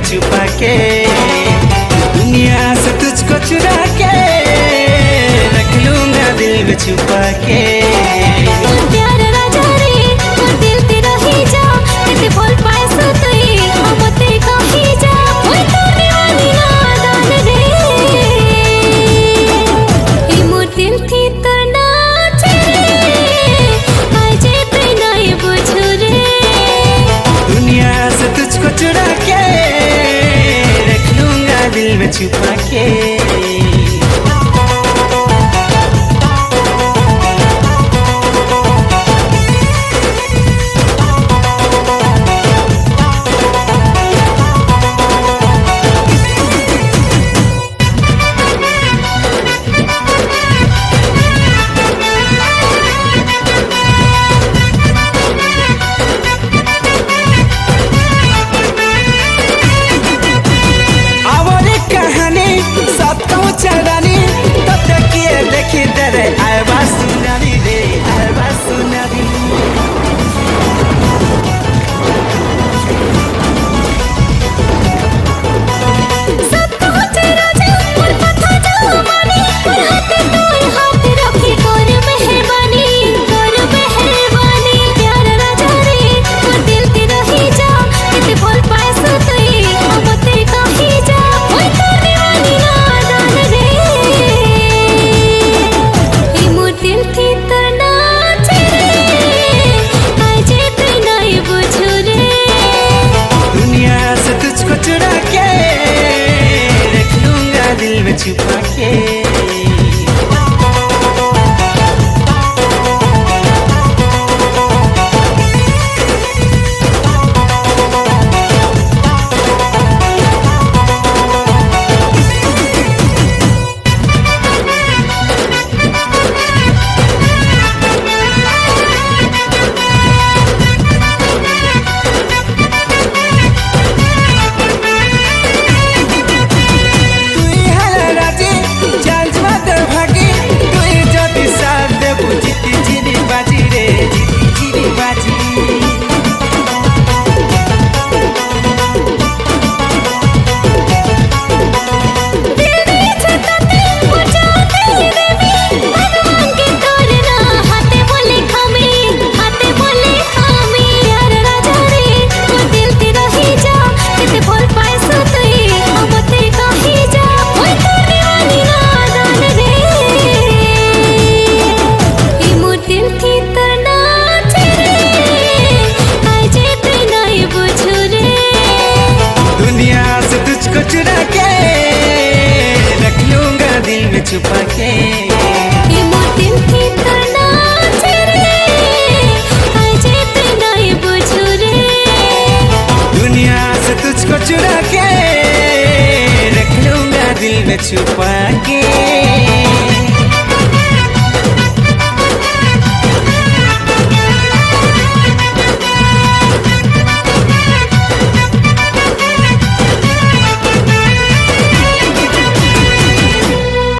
छुपा के दुनिया से तुझको चुरा के रख लूंगा दिल में छुपा के। प्यार राजा रे और दिल तेरा ही जा तेरे बोल पाए सो तई हम तेरे का ही जा ओए तोरे वाली नादान रे ई मोर दिल थी तो नाचे आज ते नहीं बुझू रे दुनिया से तुझको चुरा के रख लूंगा दिल में छुपा के। कहानी तुझको चुरा के रख लूंगा दिल में छुपा के।